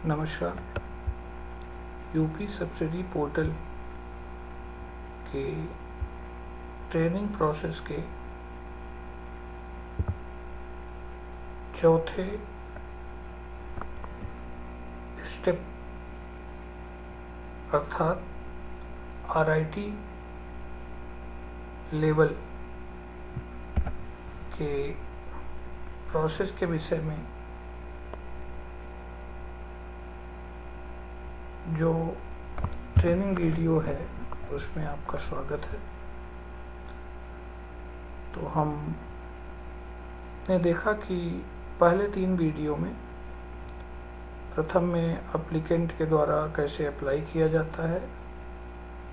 नमस्कार। UP subsidy portal के training process के चौथे स्टेप अर्थात आरआईटी लेवल के प्रोसेस के विषय में जो ट्रेनिंग वीडियो है उसमें आपका स्वागत है। तो हमने देखा कि पहले 3 वीडियो में प्रथम में एप्लीकेंट के द्वारा कैसे अप्लाई किया जाता है,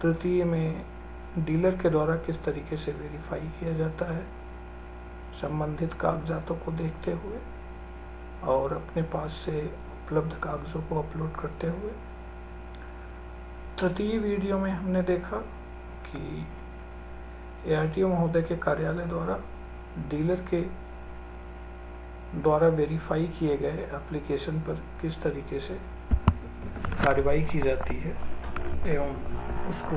तृतीय में डीलर के द्वारा किस तरीके से वेरीफाई किया जाता है संबंधित कागजातों को देखते हुए और अपने पास से उपलब्ध कागजों को अपलोड करते हुए, तृतीय वीडियो में हमने देखा कि एआरटीओ महोदय के कार्यालय द्वारा डीलर के द्वारा वेरीफाई किए गए एप्लीकेशन पर किस तरीके से कार्रवाई की जाती है एवं उसको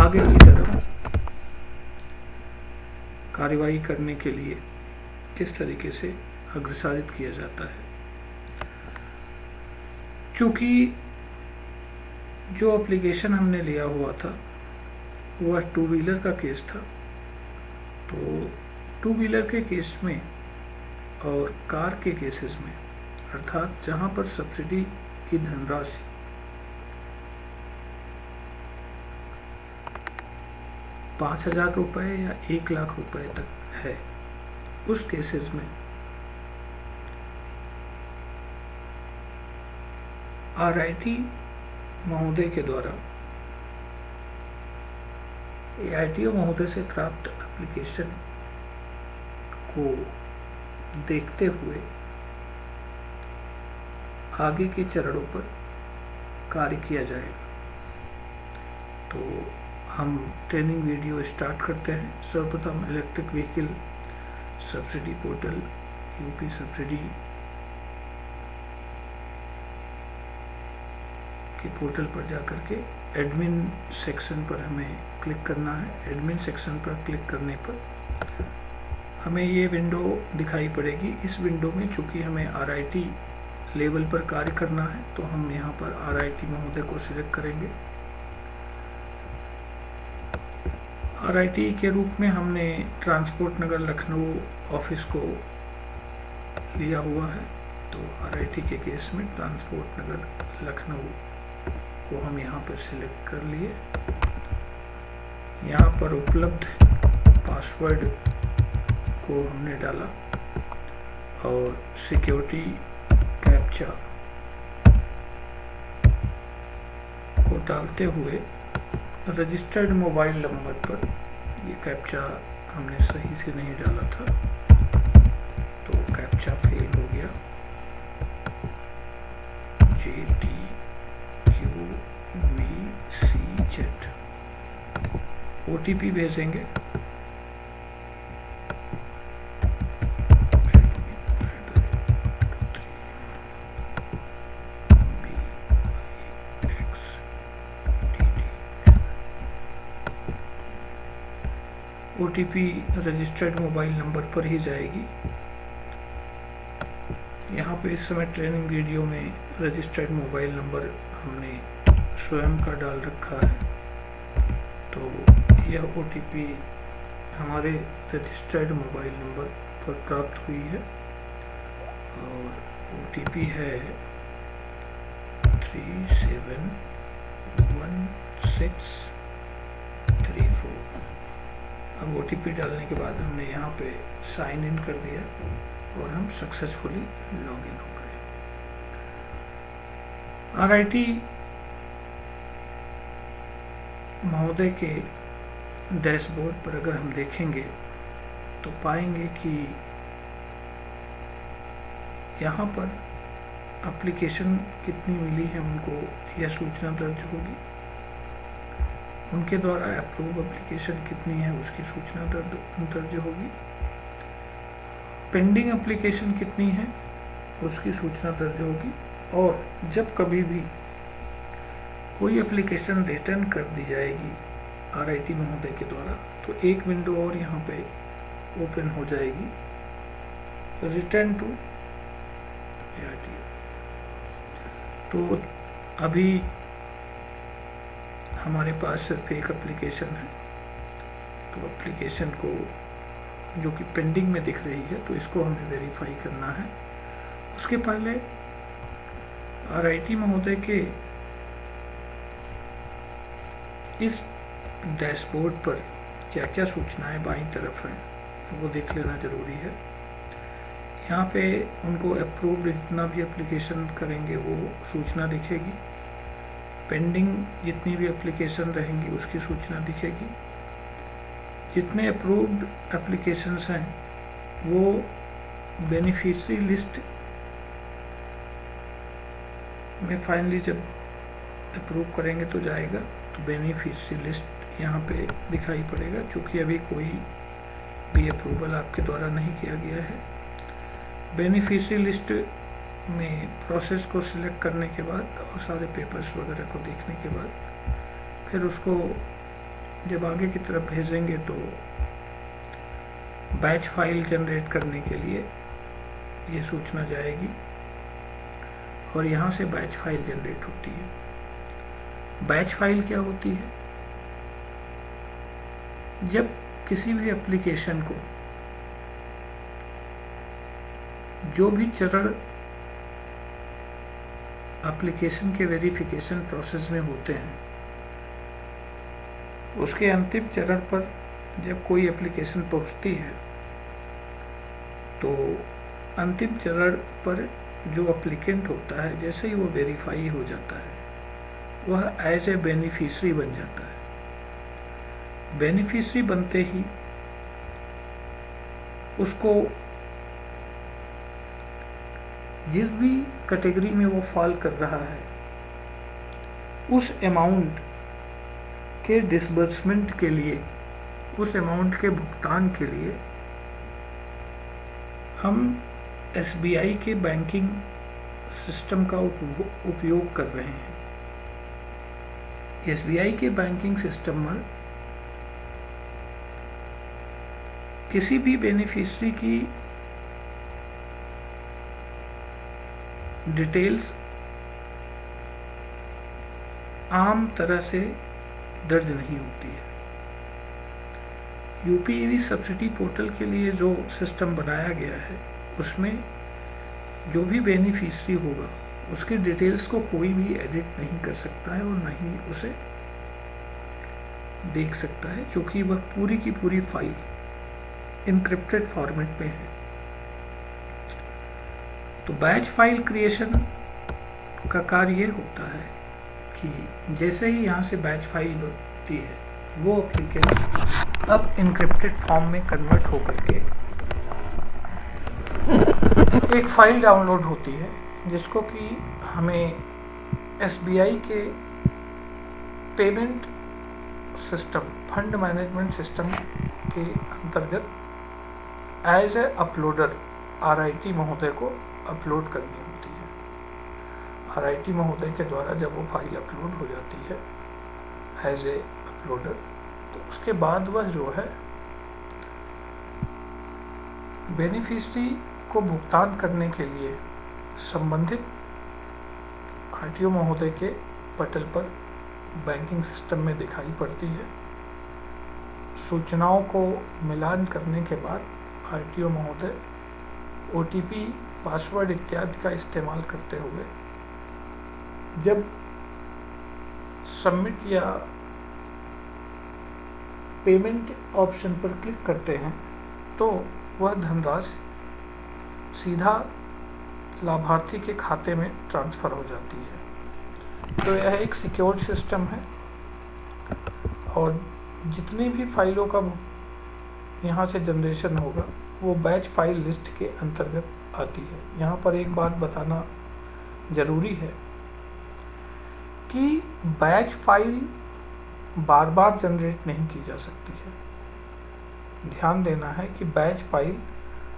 आगे की तरफ कार्रवाई करने के लिए किस तरीके से अग्रसारित किया जाता है। चूँकि जो एप्लीकेशन हमने लिया हुआ था वह 2 व्हीलर का केस था, तो 2 व्हीलर के केस में और कार के केसेस में अर्थात जहां पर सब्सिडी की धनराशि ₹5,000 या 1 लाख रुपए तक है, उस केसेस में आरआईटी महोदय के द्वारा एआरटीओ महोदय से प्राप्त एप्लीकेशन को देखते हुए आगे के चरणों पर कार्य किया जाएगा। तो हम ट्रेनिंग वीडियो स्टार्ट करते हैं। सर्वप्रथम electric vehicle subsidy portal UP subsidy के पोर्टल पर जाकर के एडमिन सेक्शन पर हमें क्लिक करना है। एडमिन सेक्शन पर क्लिक करने पर हमें ये विंडो दिखाई पड़ेगी। इस विंडो में चूंकि हमें आरआईटी लेवल पर कार्य करना है तो हम यहाँ पर आरआईटी महोदय को सिलेक्ट करेंगे। आरआईटी के रूप में हमने ट्रांसपोर्ट नगर लखनऊ ऑफिस को लिया हुआ है, तो आरआईटी के केस में ट्रांसपोर्ट नगर लखनऊ को हम यहाँ पर सिलेक्ट कर लिए। यहाँ पर उपलब्ध पासवर्ड को हमने डाला और सिक्योरिटी कैप्चा को डालते हुए रजिस्टर्ड मोबाइल नंबर पर, ये कैप्चा हमने सही से नहीं डाला था तो कैप्चा फेल हो गया। JTQVCZ OTP भेजेंगे। OTP रजिस्टर्ड मोबाइल नंबर पर ही जाएगी। यहाँ पे इस समय ट्रेनिंग वीडियो में रजिस्टर्ड मोबाइल नंबर हमने स्वयं का डाल रखा है, तो यह OTP हमारे रजिस्टर्ड मोबाइल नंबर पर प्राप्त हुई है और OTP है 371634। अब OTP डालने के बाद हमने यहाँ पे साइन इन कर दिया और हम सक्सेसफुली लॉगिन हो गए। आरआईटी महोदय के डैशबोर्ड पर अगर हम देखेंगे तो पाएंगे कि यहाँ पर एप्लीकेशन कितनी मिली है उनको यह सूचना दर्ज होगी। उनके द्वारा अप्रूव एप्लीकेशन कितनी है उसकी सूचना दर्ज होगी। पेंडिंग एप्लीकेशन कितनी है उसकी सूचना दर्ज होगी और जब कभी भी कोई एप्लीकेशन रिटर्न कर दी जाएगी RIT महोदय के द्वारा, तो एक विंडो और यहाँ पे ओपन हो जाएगी, रिटर्न टू ARTO। तो अभी हमारे पास सिर्फ एक एप्लीकेशन है, तो एप्लीकेशन को जो कि पेंडिंग में दिख रही है, तो इसको हमें वेरीफाई करना है। उसके पहले RIT महोदय के इस डैशबोर्ड पर क्या क्या सूचनाएं बाईं तरफ हैं, वो देख लेना ज़रूरी है। यहाँ पे उनको अप्रूव्ड जितना भी एप्लीकेशन करेंगे वो सूचना दिखेगी, पेंडिंग जितनी भी एप्लीकेशन रहेंगी उसकी सूचना दिखेगी, जितने अप्रूव्ड एप्लीकेशंस हैं वो बेनिफिशियरी लिस्ट में फाइनली जब अप्रूव करेंगे तो जाएगा, तो बेनिफिशियरी लिस्ट यहाँ पे दिखाई पड़ेगा, क्योंकि अभी कोई भी अप्रूवल आपके द्वारा नहीं किया गया है। बेनिफिशियरी लिस्ट में प्रोसेस को सिलेक्ट करने के बाद और सारे पेपर्स वगैरह को देखने के बाद फिर उसको जब आगे की तरफ भेजेंगे तो बैच फाइल जनरेट करने के लिए ये सूचना जाएगी और यहाँ से बैच फाइल जनरेट होती है। बैच फाइल क्या होती है? जब किसी भी एप्लीकेशन को जो भी चरण एप्लीकेशन के वेरिफिकेशन प्रोसेस में होते हैं, उसके अंतिम चरण पर जब कोई एप्लीकेशन पहुंचती है तो अंतिम चरण पर जो एप्लीकेंट होता है, जैसे ही वो वेरीफाई हो जाता है, वह एज ए बेनिफिशियरी बन जाता है। बेनिफिशियरी बनते ही उसको जिस भी कैटेगरी में वो फॉल कर रहा है उस अमाउंट के डिसबर्समेंट के लिए, उस अमाउंट के भुगतान के लिए हम SBI के बैंकिंग सिस्टम का उपयोग कर रहे हैं। SBI के बैंकिंग सिस्टम में किसी भी बेनिफिशियरी की डिटेल्स आम तरह से दर्ज नहीं होती है। UPEV सब्सिडी पोर्टल के लिए जो सिस्टम बनाया गया है, उसमें जो भी बेनिफिशियरी होगा उसकी डिटेल्स को कोई भी एडिट नहीं कर सकता है और न ही उसे देख सकता है, क्योंकि वह पूरी की पूरी फाइल इनक्रिप्टेड फॉर्मेट में है। तो बैच फाइल क्रिएशन का कार्य ये होता है कि जैसे ही यहाँ से बैच फाइल बनती है, वो एप्लीकेशन अब इनक्रिप्टेड फॉर्म में कन्वर्ट होकर के एक फाइल डाउनलोड होती है, जिसको कि हमें SBI के payment system, fund management system के अंतर्गत एज ए अपलोडर RIT महोदय को अपलोड करनी होती है। RIT महोदय के द्वारा जब वो फाइल अपलोड हो जाती है एज ए अपलोडर, तो उसके बाद वह जो है बेनिफिशियरी को भुगतान करने के लिए संबंधित RTO महोदय के पटल पर बैंकिंग सिस्टम में दिखाई पड़ती है। सूचनाओं को मिलान करने के बाद RTO महोदय OTP, पासवर्ड इत्यादि का इस्तेमाल करते हुए जब सबमिट या पेमेंट ऑप्शन पर क्लिक करते हैं तो वह धनराशि सीधा लाभार्थी के खाते में ट्रांसफ़र हो जाती है। तो यह एक सिक्योर्ड सिस्टम है और जितनी भी फाइलों का यहाँ से जनरेशन होगा वो बैच फाइल लिस्ट के अंतर्गत आती है। यहाँ पर एक बात बताना ज़रूरी है कि बैच फाइल बार बार जनरेट नहीं की जा सकती है। ध्यान देना है कि बैच फाइल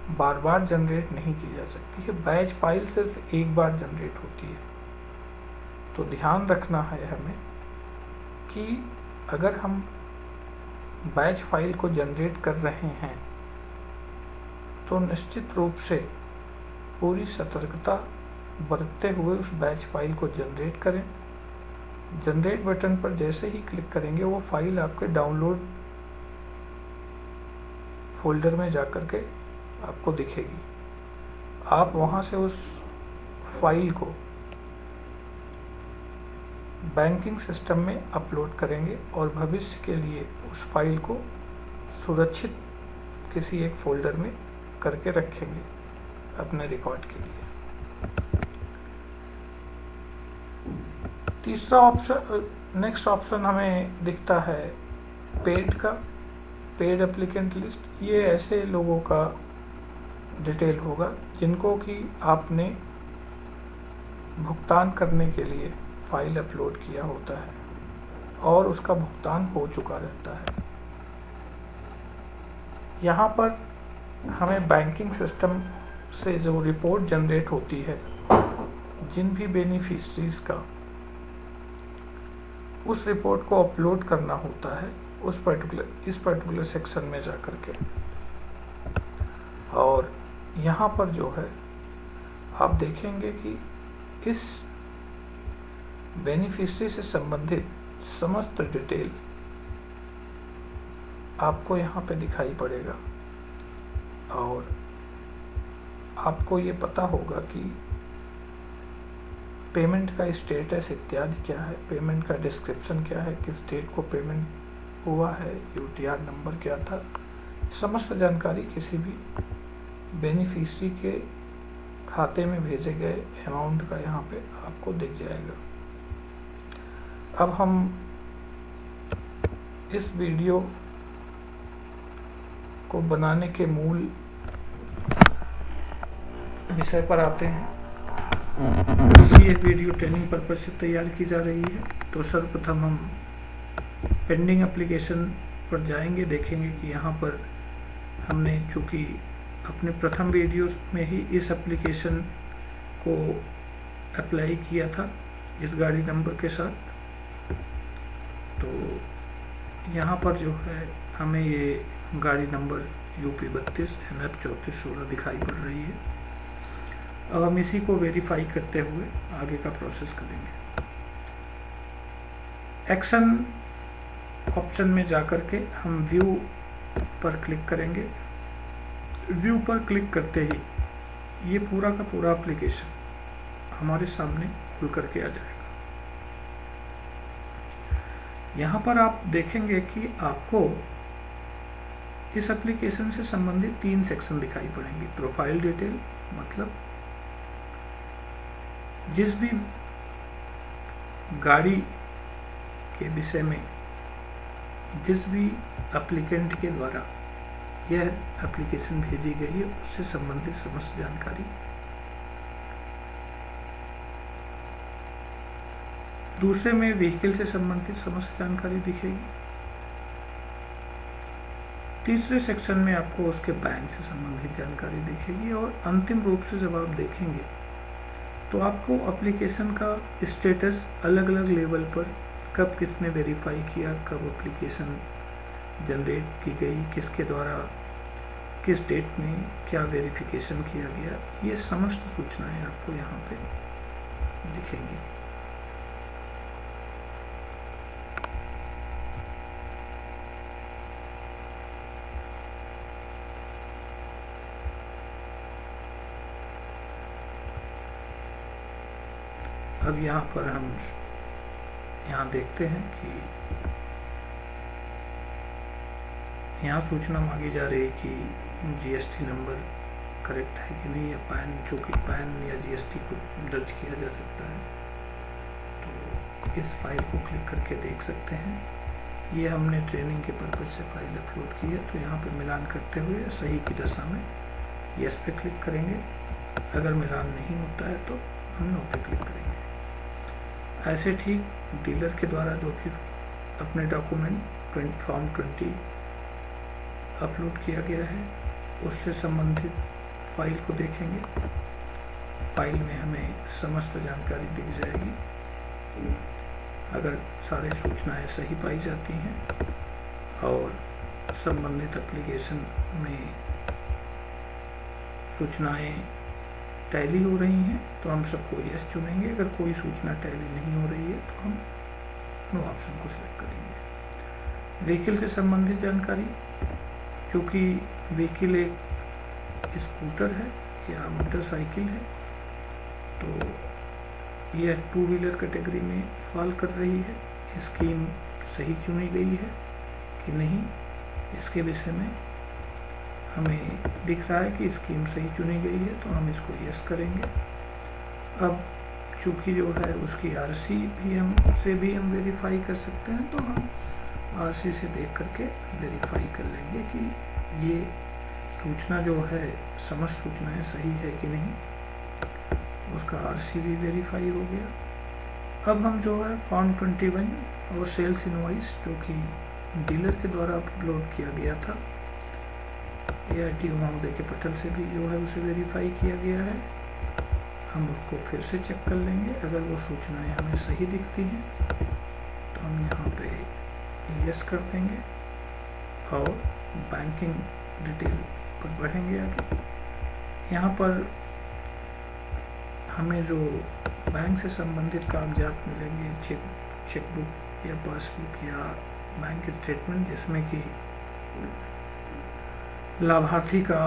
बार बार जनरेट नहीं की जा सकती है। बैच फाइल सिर्फ एक बार जनरेट होती है। तो ध्यान रखना है हमें कि अगर हम बैच फाइल को जनरेट कर रहे हैं तो निश्चित रूप से पूरी सतर्कता बरतते हुए उस बैच फाइल को जनरेट करें। जनरेट बटन पर जैसे ही क्लिक करेंगे वो फाइल आपके डाउनलोड फोल्डर में जाकर के आपको दिखेगी। आप वहां से उस फाइल को बैंकिंग सिस्टम में अपलोड करेंगे और भविष्य के लिए उस फाइल को सुरक्षित किसी एक फोल्डर में करके रखेंगे अपने रिकॉर्ड के लिए। तीसरा ऑप्शन, नेक्स्ट ऑप्शन हमें दिखता है पेड का, पेड एप्लीकेंट लिस्ट। ये ऐसे लोगों का डिटेल होगा जिनको कि आपने भुगतान करने के लिए फाइल अपलोड किया होता है और उसका भुगतान हो चुका रहता है। यहाँ पर हमें बैंकिंग सिस्टम से जो रिपोर्ट जनरेट होती है जिन भी बेनिफिशरीज का, उस रिपोर्ट को अपलोड करना होता है इस पर्टिकुलर सेक्शन में जाकर के। और यहाँ पर जो है आप देखेंगे कि इस बेनिफिशरी से संबंधित समस्त डिटेल आपको यहाँ पे दिखाई पड़ेगा और आपको ये पता होगा कि पेमेंट का स्टेटस इत्यादि क्या है, पेमेंट का डिस्क्रिप्शन क्या है, किस डेट को पेमेंट हुआ है, यूटीआर नंबर क्या था। समस्त जानकारी किसी भी बेनिफिशरी के खाते में भेजे गए अमाउंट का यहाँ पे आपको दिख जाएगा। अब हम इस वीडियो को बनाने के मूल विषय पर आते हैं। ये वीडियो ट्रेनिंग पर्पज से तैयार की जा रही है। तो सर्वप्रथम हम पेंडिंग एप्लीकेशन पर जाएंगे, देखेंगे कि यहाँ पर हमने चूँकि अपने प्रथम वीडियो में ही इस एप्लीकेशन को अप्लाई किया था इस गाड़ी नंबर के साथ, तो यहाँ पर जो है हमें ये गाड़ी नंबर UP 32 NF 3416 दिखाई पड़ रही है। अब हम इसी को वेरीफाई करते हुए आगे का प्रोसेस करेंगे। एक्शन ऑप्शन में जाकर के हम व्यू पर क्लिक करेंगे। व्यू पर क्लिक करते ही ये पूरा का पूरा एप्लीकेशन हमारे सामने खुल करके आ जाएगा। यहाँ पर आप देखेंगे कि आपको इस एप्लीकेशन से संबंधित 3 सेक्शन दिखाई पड़ेंगे। प्रोफाइल डिटेल, मतलब जिस भी गाड़ी के विषय में जिस भी एप्लीकेंट के द्वारा यह एप्लीकेशन भेजी गई है उससे संबंधित समस्त जानकारी। दूसरे में व्हीकल से संबंधित समस्त जानकारी दिखेगी। तीसरे सेक्शन में आपको उसके बैंक से संबंधित जानकारी दिखेगी और अंतिम रूप से जब आप देखेंगे तो आपको एप्लीकेशन का स्टेटस अलग अलग लेवल पर, कब किसने वेरीफाई किया, कब एप्लीकेशन जनरेट की गई, किसके द्वारा किस डेट में क्या वेरिफिकेशन किया गया, ये समस्त सूचनाएं आपको यहाँ पे दिखेंगी। अब यहाँ पर हम यहाँ देखते हैं कि यहाँ सूचना मांगी जा रही है कि GST नंबर करेक्ट है कि नहीं, या पैन, जो कि पैन या GST को दर्ज किया जा सकता है। तो इस फाइल को क्लिक करके देख सकते हैं। ये हमने ट्रेनिंग के पर्पज से फाइल अपलोड की है। तो यहाँ पे मिलान करते हुए सही की दशा में यस पे क्लिक करेंगे। अगर मिलान नहीं होता है तो हम नो पे क्लिक करेंगे। ऐसे ठीक डीलर के द्वारा जो भी अपने डॉक्यूमेंट फॉर्म 20 अपलोड किया गया है उससे संबंधित फाइल को देखेंगे। फाइल में हमें समस्त जानकारी दिख जाएगी। अगर सारी सूचनाएं सही पाई जाती हैं और संबंधित एप्लीकेशन में सूचनाएं टैली हो रही हैं तो हम सबको यस चुनेंगे। अगर कोई सूचना टैली नहीं हो रही है तो हम नो ऑप्शन को सिलेक्ट करेंगे। व्हीकल से संबंधित जानकारी, क्योंकि व्हीकल एक स्कूटर है या मोटरसाइकिल है तो यह 2 व्हीलर कैटेगरी में फॉल कर रही है। स्कीम सही चुनी गई है कि नहीं, इसके विषय में हमें दिख रहा है कि स्कीम सही चुनी गई है तो हम इसको यस करेंगे। अब चूँकि जो है उसकी आरसी भी हम वेरीफाई कर सकते हैं तो हम आरसी से देख करके वेरीफाई कर लेंगे कि ये सूचना जो है समस्त सूचनाएं सही है कि नहीं। उसका आरसी भी वेरीफाई हो गया। अब हम जो है फॉर्म 21 और सेल्स इनवॉइस जो कि डीलर के द्वारा अपलोड किया गया था, AIT महोदय के पटल से भी जो है उसे वेरीफाई किया गया है। हम उसको फिर से चेक कर लेंगे। अगर वो सूचनाएं हमें सही दिखती हैं तो हम यहाँ पे यस कर देंगे और बैंकिंग डिटेल पर बढ़ेंगे आगे। यहाँ पर हमें जो बैंक से संबंधित कागजात मिलेंगे, चेकबुक या पासबुक या बैंक स्टेटमेंट, जिसमें कि लाभार्थी का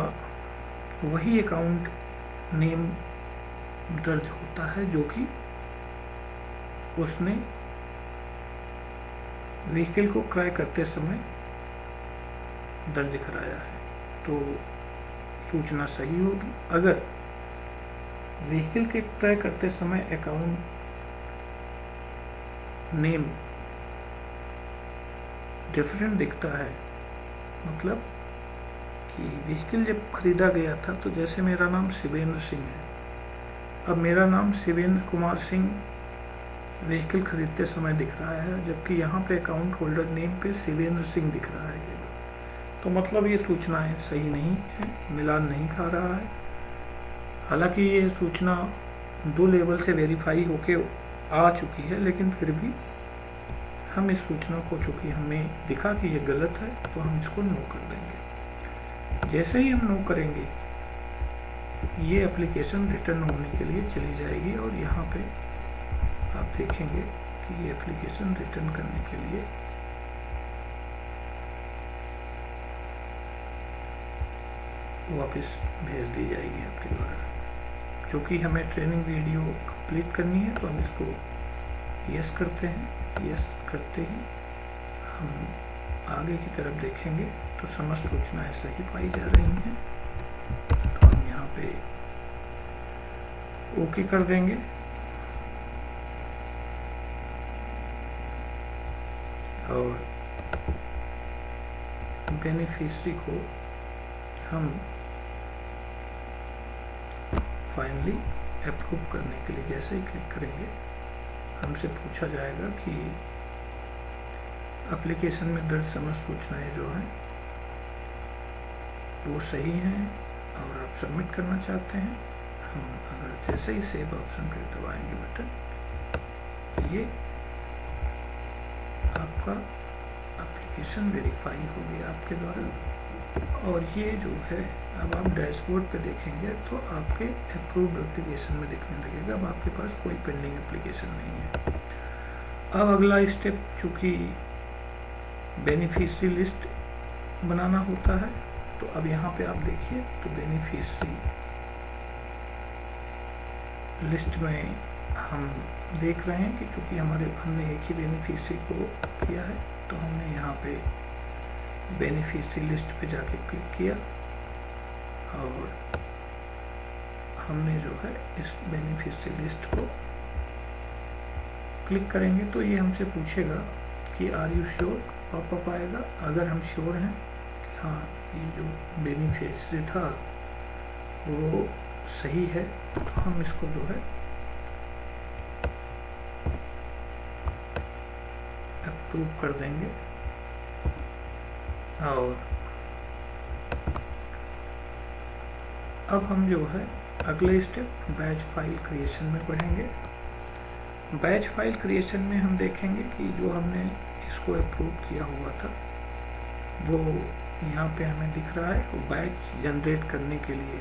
वही अकाउंट नेम दर्ज होता है जो कि उसने व्हीकल को क्रय करते समय दर्ज कराया है, तो सूचना सही होगी। अगर व्हीकल के क्रय करते समय अकाउंट नेम डिफरेंट दिखता है, मतलब कि व्हीकल जब खरीदा गया था तो जैसे मेरा नाम शिवेंद्र सिंह है, अब मेरा नाम शिवेंद्र कुमार सिंह व्हीकल खरीदते समय दिख रहा है, जबकि यहाँ पे अकाउंट होल्डर नेम पे शिवेंद्र सिंह दिख रहा है, तो मतलब ये सूचनाएं सही नहीं है, मिलान नहीं खा रहा है। हालांकि ये सूचना 2 लेवल से वेरीफाई होके आ चुकी है, लेकिन फिर भी हम इस सूचना को, चूँकि हमें दिखा कि ये गलत है, तो हम इसको नो कर देंगे। जैसे ही हम नो करेंगे ये एप्लीकेशन रिटर्न होने के लिए चली जाएगी और यहाँ पे आप देखेंगे कि ये एप्लीकेशन रिटर्न करने के लिए वापस भेज दी जाएगी आपके द्वारा। क्योंकि हमें ट्रेनिंग वीडियो कंप्लीट करनी है तो हम इसको यस करते हैं। यस करते ही हम आगे की तरफ देखेंगे तो समस्त सूचनाएं सही पाई जा रही हैं, तो हम यहाँ पे ओके कर देंगे। और बेनिफिशियरी को हम फाइनली अप्रूव करने के लिए जैसे ही क्लिक करेंगे, हमसे पूछा जाएगा कि एप्लीकेशन में दर्ज समस्त सूचनाएं जो हैं वो सही हैं और आप सबमिट करना चाहते हैं। हम अगर जैसे ही सेव ऑप्शन पर दबाएंगे बटन, ये आपका एप्लीकेशन वेरीफाई हो गया आपके द्वारा। और ये जो है, अब आप डैशबोर्ड पे देखेंगे तो आपके अप्रूव्ड एप्लीकेशन में दिखने लगेगा। अब आपके पास कोई पेंडिंग एप्लीकेशन नहीं है। अब अगला स्टेप, चूँकि बेनिफिशियरी लिस्ट बनाना होता है, तो अब यहाँ पे आप देखिए तो बेनिफिशियरी लिस्ट में हम देख रहे हैं कि चूँकि हमने एक ही बेनिफिशियरी को किया है, तो हमने यहाँ पे बेनिफिशियरी लिस्ट पे जाके क्लिक किया और हमने जो है इस बेनिफिशियरी लिस्ट को क्लिक करेंगे तो ये हमसे पूछेगा कि आर यू श्योर, पॉपअप आएगा। अगर हम श्योर हैं कि हाँ ये जो बेनिफिशियरी था वो सही है, तो हम इसको जो है अप्रूव कर देंगे। और अब हम जो है अगले स्टेप बैच फाइल क्रिएशन में बढ़ेंगे। बैच फाइल क्रिएशन में हम देखेंगे कि जो हमने इसको अप्रूव किया हुआ था वो यहाँ पे हमें दिख रहा है। वो बैच जनरेट करने के लिए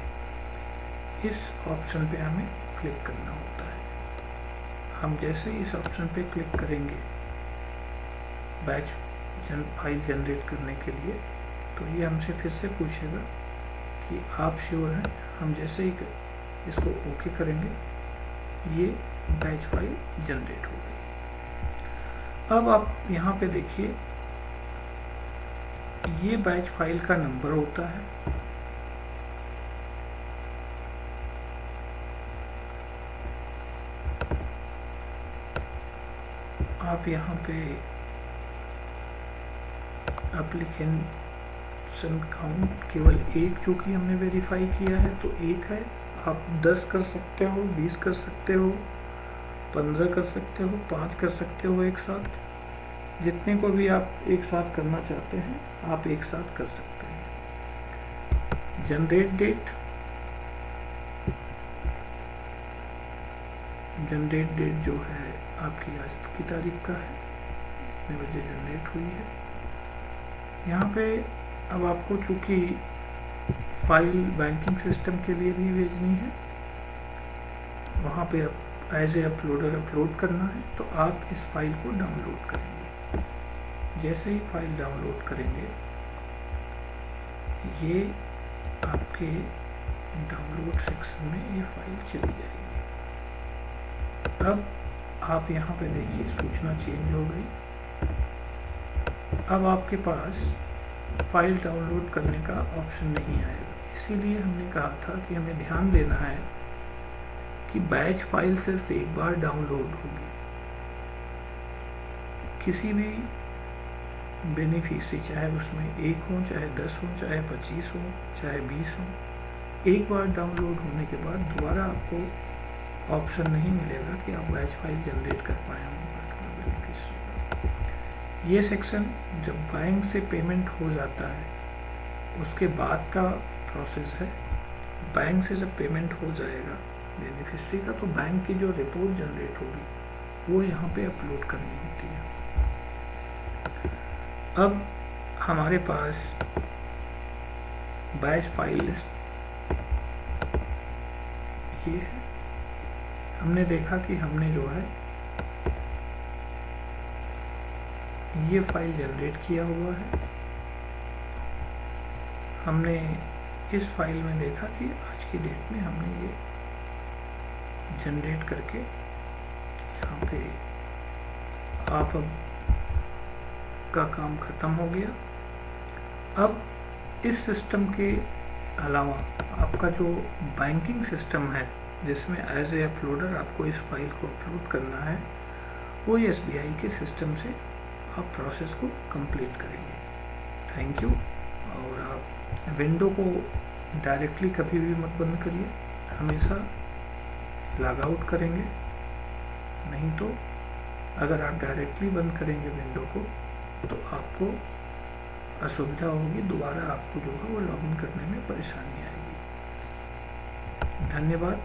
इस ऑप्शन पे हमें क्लिक करना होता है। हम जैसे ही इस ऑप्शन पे क्लिक करेंगे बैच फाइल जनरेट करने के लिए, तो ये हमसे फिर से पूछेगा कि आप श्योर हैं। हम जैसे ही इसको ओके करेंगे ये बैच फाइल जनरेट हो गई। अब आप यहाँ पे देखिए ये बैच फाइल का नंबर होता है। आप यहाँ पे एप्लीकेशन काउंट केवल एक, जो कि हमने वेरीफाई किया है तो एक है। आप 10 कर सकते हो, 20 कर सकते हो, 15 कर सकते हो, 5 कर सकते हो एक साथ। जितने को भी आप एक साथ करना चाहते हैं आप एक साथ कर सकते हैं। जनरेट डेट, जनरेट डेट जो है आपकी आज की तारीख का है, इतने बजे जनरेट हुई है। यहाँ पे अब आपको चूँकि फाइल बैंकिंग सिस्टम के लिए भी भेजनी है, वहाँ पे एज ए अपलोडर अपलोड करना है, तो आप इस फाइल को डाउनलोड करेंगे। जैसे ही फाइल डाउनलोड करेंगे ये आपके डाउनलोड सेक्शन में ये फाइल चली जाएगी। अब आप यहाँ पे देखिए सूचना चेंज हो गई। अब आपके पास फाइल डाउनलोड करने का ऑप्शन नहीं आएगा। इसीलिए हमने कहा था कि हमें ध्यान देना है कि बैच फाइल सिर्फ एक बार डाउनलोड होगी। किसी भी बेनिफिशियरी, चाहे उसमें 1 हो, चाहे 10 हो, चाहे 25 हो, चाहे 20 हो, एक बार डाउनलोड होने के बाद दोबारा आपको ऑप्शन नहीं मिलेगा कि आप बैच फाइल जनरेट कर पाए बेनिफिशियरी का। ये सेक्शन जब बैंक से पेमेंट हो जाता है उसके बाद का प्रोसेस है। बैंक से जब पेमेंट हो जाएगा बेनिफिशियरी का, तो बैंक की जो रिपोर्ट जनरेट होगी वो यहाँ पे अपलोड करनी होती है। अब हमारे पास बैच फाइल लिस्ट ये है। हमने देखा कि हमने जो है ये फाइल जनरेट किया हुआ है। हमने इस फाइल में देखा कि आज की डेट में हमने ये जनरेट करके यहाँ पे आप अब का काम ख़त्म हो गया। अब इस सिस्टम के अलावा आपका जो बैंकिंग सिस्टम है जिसमें एज ए अपलोडर आपको इस फाइल को अपलोड करना है, वो SBI के सिस्टम से आप प्रोसेस को कंप्लीट करेंगे। Thank you. और आप विंडो को डायरेक्टली कभी भी मत बंद करिए, हमेशा लॉग आउट करेंगे। नहीं तो अगर आप डायरेक्टली बंद करेंगे विंडो को तो आपको असुविधा होगी, दोबारा आपको जो है वो लॉगिन करने में परेशानी आएगी। धन्यवाद।